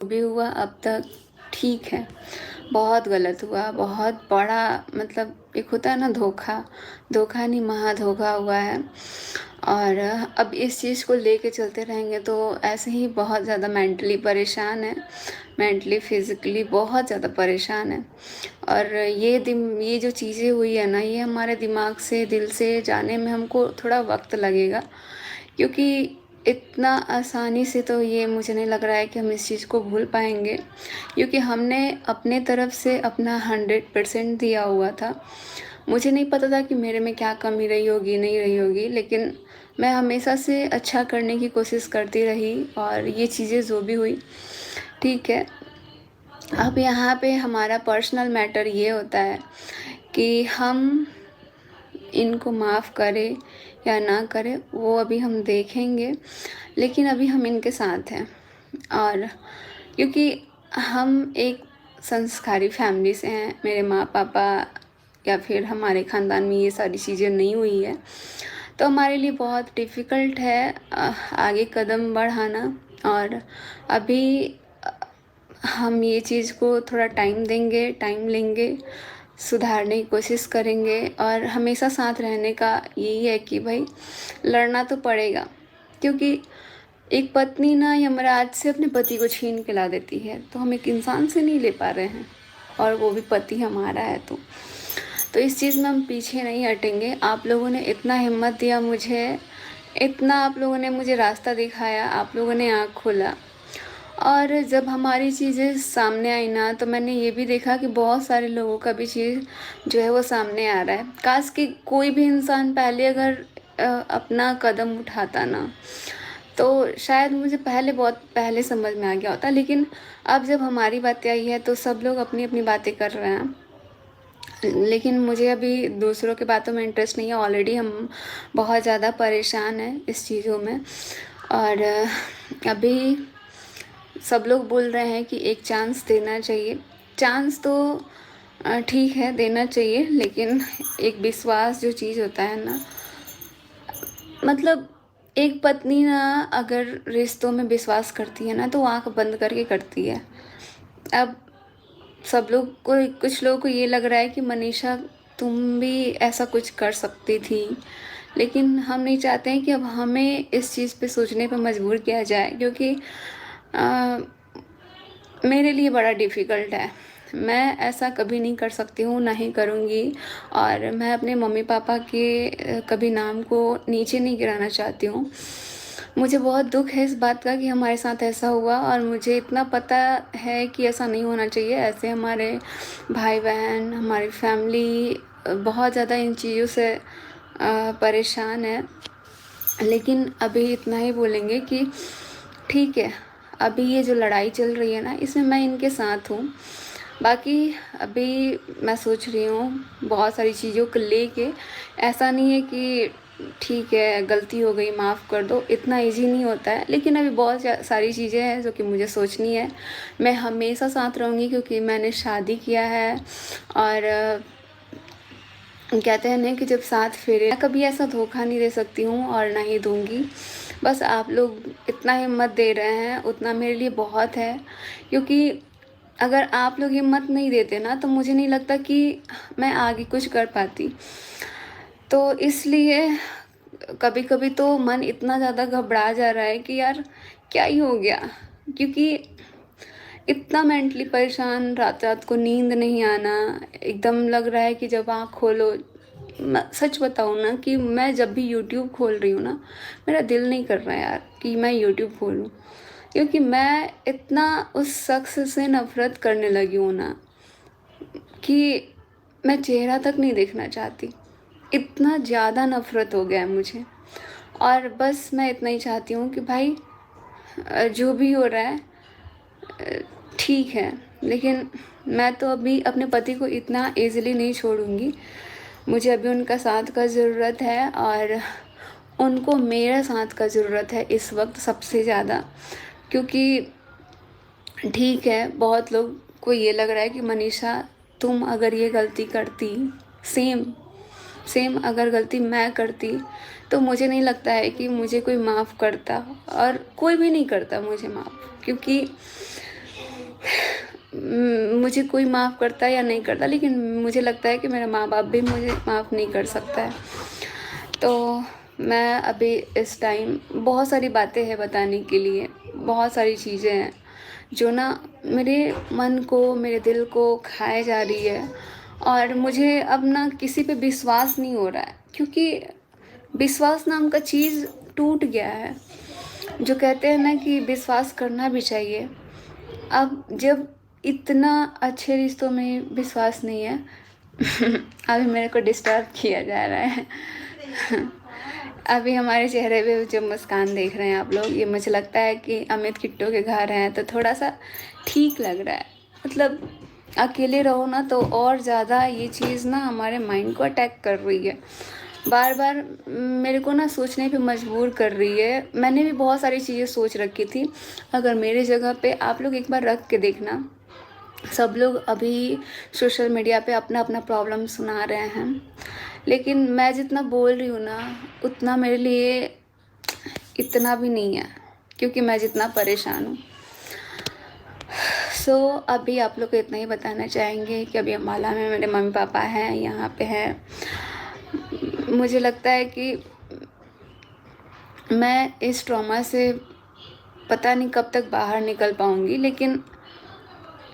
भी हुआ अब तक ठीक है। बहुत गलत हुआ, बहुत बड़ा, मतलब एक होता है ना धोखा, धोखा नहीं महाधोखा हुआ है। और अब इस चीज़ को लेके चलते रहेंगे तो ऐसे ही बहुत ज़्यादा मेंटली परेशान है, मेंटली फिज़िकली बहुत ज़्यादा परेशान है। और ये जो चीज़ें हुई है ना, ये हमारे दिमाग से, दिल से जाने में हमको थोड़ा वक्त लगेगा, क्योंकि इतना आसानी से तो ये मुझे नहीं लग रहा है कि हम इस चीज़ को भूल पाएंगे, क्योंकि हमने अपने तरफ से अपना 100% दिया हुआ था। मुझे नहीं पता था कि मेरे में क्या कमी रही होगी, नहीं रही होगी, लेकिन मैं हमेशा से अच्छा करने की कोशिश करती रही और ये चीज़ें जो भी हुई ठीक है। अब यहाँ पे हमारा पर्सनल मैटर ये होता है कि हम इनको माफ़ करें या ना करें, वो अभी हम देखेंगे, लेकिन अभी हम इनके साथ हैं। और क्योंकि हम एक संस्कारी फैमिली से हैं, मेरे माँ पापा या फिर हमारे ख़ानदान में ये सारी चीज़ें नहीं हुई है, तो हमारे लिए बहुत डिफ़िकल्ट है आगे कदम बढ़ाना। और अभी हम ये चीज़ को थोड़ा टाइम देंगे, टाइम लेंगे, सुधारने की कोशिश करेंगे। और हमेशा साथ रहने का यही है कि भाई लड़ना तो पड़ेगा, क्योंकि एक पत्नी ना यमराज से अपने पति को छीन के ला देती है, तो हम एक इंसान से नहीं ले पा रहे हैं, और वो भी पति हमारा है। तो इस चीज़ में हम पीछे नहीं हटेंगे। आप लोगों ने इतना हिम्मत दिया मुझे, इतना आप लोगों ने मुझे रास्ता दिखाया, आप लोगों ने आँख खोला। और जब हमारी चीज़ें सामने आई ना, तो मैंने ये भी देखा कि बहुत सारे लोगों का भी चीज़ जो है वो सामने आ रहा है। काश कि कोई भी इंसान पहले अगर अपना कदम उठाता ना, तो शायद मुझे पहले, बहुत पहले समझ में आ गया होता। लेकिन अब जब हमारी बातें आई है तो सब लोग अपनी अपनी बातें कर रहे हैं, लेकिन मुझे अभी दूसरों की बातों में इंटरेस्ट नहीं है। ऑलरेडी हम बहुत ज़्यादा परेशान हैं इस चीज़ों में। और अभी सब लोग बोल रहे हैं कि एक चांस देना चाहिए। चांस तो ठीक है देना चाहिए, लेकिन एक विश्वास जो चीज़ होता है ना, मतलब एक पत्नी ना अगर रिश्तों में विश्वास करती है ना, तो आँख बंद करके करती है। अब सब लोग को, कुछ लोगों को ये लग रहा है कि मनीषा तुम भी ऐसा कुछ कर सकती थी, लेकिन हम नहीं चाहते हैं कि अब हमें इस चीज़ पे सोचने पे मजबूर किया जाए, क्योंकि अ, मेरे लिए बड़ा डिफ़िकल्ट है। मैं ऐसा कभी नहीं कर सकती हूँ, ना ही करूँगी। और मैं अपने मम्मी पापा के कभी नाम को नीचे नहीं गिराना चाहती हूँ। मुझे बहुत दुःख है इस बात का कि हमारे साथ ऐसा हुआ, और मुझे इतना पता है कि ऐसा नहीं होना चाहिए। ऐसे हमारे भाई-बहन, हमारी फैमिली बहुत ज़्यादा इन चीज़ों से परेशान है। लेकिन अभी इतना ही बोलेंगे कि ठीक है, अभी ये जो लड़ाई चल रही है ना, इसमें मैं इनके साथ हूँ। बाकी अभी मैं सोच रही हूँ बहुत सारी चीज़ों को लेके। ऐसा नहीं है कि ठीक है गलती हो गई माफ़ कर दो, इतना इजी नहीं होता है। लेकिन अभी बहुत सारी चीज़ें हैं जो कि मुझे सोचनी है। मैं हमेशा साथ रहूँगी, क्योंकि मैंने शादी किया है। और कहते हैं ना कि जब साथ फेरे, मैं कभी ऐसा धोखा नहीं दे सकती हूँ और ना ही दूंगी। बस आप लोग इतना हिम्मत दे रहे हैं, उतना मेरे लिए बहुत है। क्योंकि अगर आप लोग हिम्मत नहीं देते ना, तो मुझे नहीं लगता कि मैं आगे कुछ कर पाती। तो इसलिए कभी कभी तो मन इतना ज़्यादा घबरा जा रहा है कि यार क्या ही हो गया, क्योंकि इतना मेंटली परेशान, रात रात को नींद नहीं आना, एकदम लग रहा है कि जब आँख खोलो, मैं सच बताऊँ ना कि मैं जब भी यूट्यूब खोल रही हूँ ना, मेरा दिल नहीं कर रहा है यार कि मैं यूट्यूब खोलूँ, क्योंकि मैं इतना उस शख्स से नफ़रत करने लगी हूँ ना कि मैं चेहरा तक नहीं देखना चाहती। इतना ज़्यादा नफ़रत हो गया है मुझे। और बस मैं इतना ही चाहती हूँ कि भाई जो भी हो रहा है ठीक है, लेकिन मैं तो अभी अपने पति को इतना ईज़िली नहीं छोड़ूंगी। मुझे अभी उनका साथ का ज़रूरत है, और उनको मेरा साथ का ज़रूरत है इस वक्त सबसे ज़्यादा। क्योंकि ठीक है, बहुत लोग को ये लग रहा है कि मनीषा तुम अगर ये गलती करती, सेम सेम अगर गलती मैं करती, तो मुझे नहीं लगता है कि मुझे कोई माफ़ करता, और कोई भी नहीं करता मुझे माफ़। क्योंकि मुझे कोई माफ़ करता है या नहीं करता, लेकिन मुझे लगता है कि मेरा माँ बाप भी मुझे माफ़ नहीं कर सकता है। तो मैं अभी इस टाइम बहुत सारी बातें हैं बताने के लिए, बहुत सारी चीज़ें हैं जो ना मेरे मन को, मेरे दिल को खाए जा रही है, और मुझे अब ना किसी पे विश्वास नहीं हो रहा है, क्योंकि विश्वास नाम का चीज़ टूट गया है। जो कहते हैं ना कि विश्वास करना भी चाहिए, अब जब इतना अच्छे रिश्तों में विश्वास नहीं है अभी मेरे को डिस्टर्ब किया जा रहा है अभी हमारे चेहरे पे जो मुस्कान देख रहे हैं आप लोग, ये मुझे लगता है कि अमित किट्टू के घर हैं तो थोड़ा सा ठीक लग रहा है। मतलब अकेले रहो ना तो और ज़्यादा ये चीज़ ना हमारे माइंड को अटैक कर रही है, बार बार मेरे को ना सोचने पे मजबूर कर रही है। मैंने भी बहुत सारी चीज़ें सोच रखी थी, अगर मेरे जगह पे आप लोग एक बार रख के देखना। सब लोग अभी सोशल मीडिया पे अपना अपना प्रॉब्लम सुना रहे हैं, लेकिन मैं जितना बोल रही हूँ ना उतना मेरे लिए इतना भी नहीं है, क्योंकि मैं जितना परेशान हूँ। सो अभी आप लोग को इतना ही बताना चाहेंगे कि अभी अम्बाला में मेरे मम्मी पापा हैं, यहाँ पे हैं। मुझे लगता है कि मैं इस ट्रॉमा से पता नहीं कब तक बाहर निकल पाऊँगी, लेकिन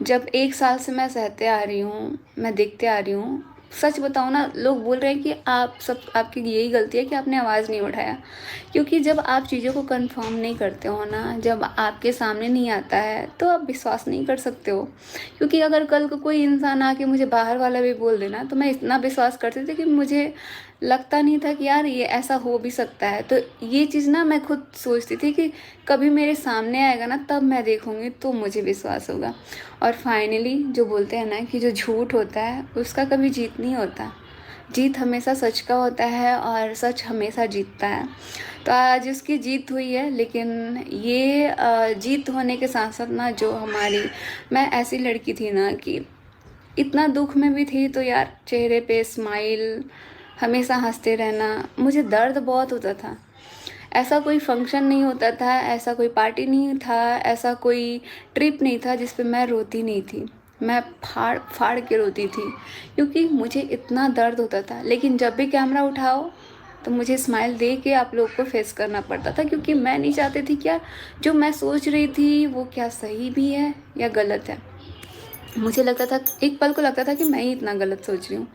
जब 1 साल से मैं सहते आ रही हूँ, मैं देखते आ रही हूँ। सच बताऊँ ना, लोग बोल रहे हैं कि आपकी यही गलती है कि आपने आवाज़ नहीं उठाया, क्योंकि जब आप चीज़ों को कंफर्म नहीं करते हो ना, जब आपके सामने नहीं आता है तो आप विश्वास नहीं कर सकते हो। क्योंकि अगर कल को कोई इंसान आके मुझे बाहर वाला भी बोल देना, तो मैं इतना विश्वास करती थी कि मुझे लगता नहीं था कि यार ये ऐसा हो भी सकता है। तो ये चीज़ ना मैं खुद सोचती थी कि कभी मेरे सामने आएगा ना तब मैं देखूँगी तो मुझे विश्वास होगा। और फाइनली जो बोलते हैं ना कि जो झूठ होता है उसका कभी जीत नहीं होता, जीत हमेशा सच का होता है और सच हमेशा जीतता है। तो आज उसकी जीत हुई है, लेकिन ये जीत होने के साथ साथ ना जो हमारी, मैं ऐसी लड़की थी ना कि इतना दुख में भी थी तो यार चेहरे पे स्माइल, हमेशा हंसते रहना। मुझे दर्द बहुत होता था, ऐसा कोई फंक्शन नहीं होता था, ऐसा कोई पार्टी नहीं था, ऐसा कोई ट्रिप नहीं था जिस पे मैं रोती नहीं थी। मैं फाड़ फाड़ के रोती थी, क्योंकि मुझे इतना दर्द होता था। लेकिन जब भी कैमरा उठाओ तो मुझे स्माइल दे के आप लोग को फेस करना पड़ता था, क्योंकि मैं नहीं चाहती थी क्या जो मैं सोच रही थी वो क्या सही भी है या गलत है। मुझे लगता था, एक पल को लगता था कि मैं ही इतना गलत सोच रही हूँ,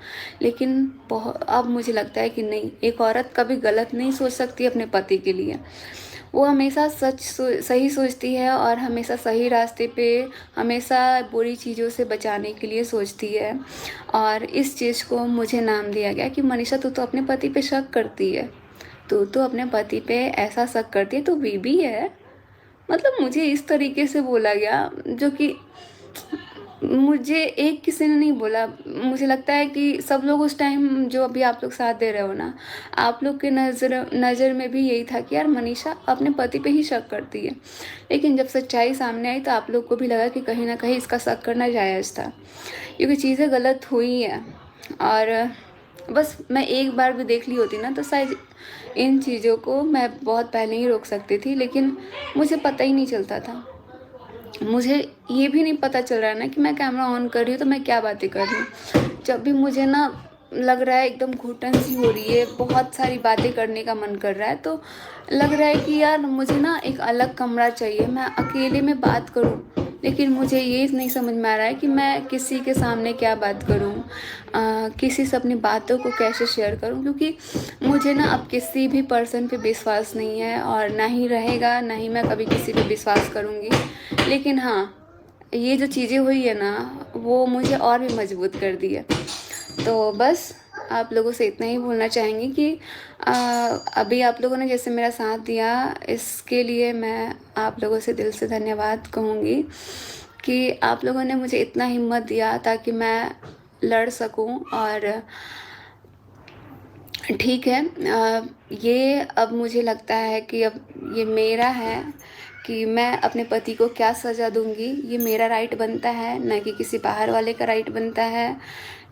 लेकिन बहुत अब मुझे लगता है कि नहीं, एक औरत कभी गलत नहीं सोच सकती अपने पति के लिए। वो हमेशा सही सोचती है और हमेशा सही रास्ते पे, हमेशा बुरी चीज़ों से बचाने के लिए सोचती है। और इस चीज़ को मुझे नाम दिया गया कि मनीषा तू तो अपने पति पे शक करती है, तू तो अपने पति पे ऐसा शक करती है, तू बीबी है। मतलब मुझे इस तरीके से बोला गया, जो कि मुझे एक किसी ने नहीं बोला। मुझे लगता है कि सब लोग उस टाइम, जो अभी आप लोग साथ दे रहे हो ना, आप लोग के नज़र में भी यही था कि यार मनीषा अपने पति पे ही शक करती है। लेकिन जब सच्चाई सामने आई तो आप लोग को भी लगा कि कहीं ना कहीं इसका शक करना जायज़ था, क्योंकि चीज़ें गलत हुई हैं। और बस मैं एक बार भी देख ली होती ना तो शायद इन चीज़ों को मैं बहुत पहले ही रोक सकती थी, लेकिन मुझे पता ही नहीं चलता था। मुझे ये भी नहीं पता चल रहा है ना कि मैं कैमरा ऑन कर रही हूँ तो मैं क्या बातें कर रही हूँ। जब भी मुझे ना लग रहा है एकदम घुटन सी हो रही है, बहुत सारी बातें करने का मन कर रहा है, तो लग रहा है कि यार मुझे ना एक अलग कमरा चाहिए, मैं अकेले में बात करूँ। लेकिन मुझे ये नहीं समझ में आ रहा है कि मैं किसी के सामने क्या बात करूँ, किसी से अपनी बातों को कैसे शेयर करूँ, क्योंकि मुझे ना अब किसी भी पर्सन पे विश्वास नहीं है और ना ही रहेगा, ना ही मैं कभी किसी पे विश्वास करूँगी। लेकिन हाँ, ये जो चीज़ें हुई है ना वो मुझे और भी मजबूत कर दी है। तो बस आप लोगों से इतना ही बोलना चाहेंगी कि अभी आप लोगों ने जैसे मेरा साथ दिया, इसके लिए मैं आप लोगों से दिल से धन्यवाद कहूँगी कि आप लोगों ने मुझे इतना हिम्मत दिया ताकि मैं लड़ सकूँ। और ठीक है, ये अब मुझे लगता है कि अब ये मेरा है कि मैं अपने पति को क्या सज़ा दूंगी। ये मेरा राइट बनता है, ना कि किसी बाहर वाले का राइट बनता है,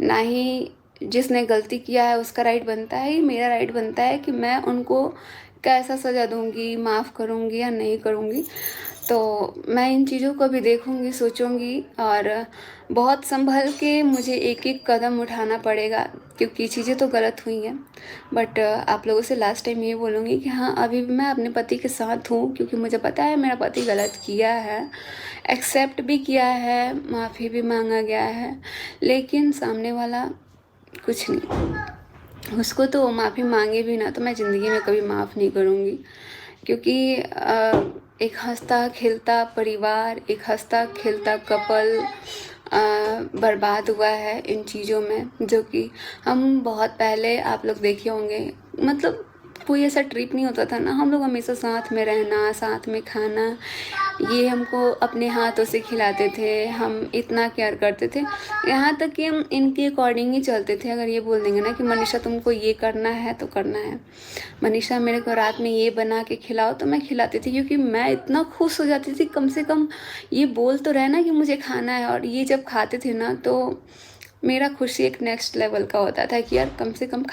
ना ही जिसने गलती किया है उसका राइट बनता है। ये मेरा राइट बनता है कि मैं उनको कैसा सज़ा दूंगी, माफ़ करूंगी या नहीं करूंगी। तो मैं इन चीज़ों को भी देखूँगी, सोचूँगी और बहुत सँभल के मुझे एक-एक कदम उठाना पड़ेगा क्योंकि चीज़ें तो गलत हुई हैं। बट आप लोगों से लास्ट टाइम ये बोलूँगी कि हाँ, अभी भी मैं अपने पति के साथ हूँ क्योंकि मुझे पता है मेरा पति गलत किया है, एक्सेप्ट भी किया है, माफ़ी भी माँगा गया है, लेकिन सामने वाला कुछ नहीं। उसको तो माफ़ी माँगे भी ना तो मैं ज़िंदगी में कभी माफ़ नहीं करूँगी क्योंकि एक हँसता-खेलता परिवार, एक हँसता-खेलता कपल बर्बाद हुआ है इन चीज़ों में, जो कि हम बहुत पहले आप लोग देखे होंगे, मतलब कोई ऐसा ट्रिप नहीं होता था ना, हम लोग हमेशा साथ में रहना, साथ में खाना, ये हमको अपने हाथों से खिलाते थे, हम इतना केयर करते थे। यहाँ तक कि हम इनके अकॉर्डिंग ही चलते थे। अगर ये बोल देंगे ना कि मनीषा तुमको ये करना है तो करना है, मनीषा मेरे को रात में ये बना के खिलाओ तो मैं खिलाती थी क्योंकि मैं इतना खुश हो जाती थी, कम से कम ये बोल तो रहे ना कि मुझे खाना है। और ये जब खाते थे ना तो मेरा खुशी एक नेक्स्ट लेवल का होता था कि यार कम से कम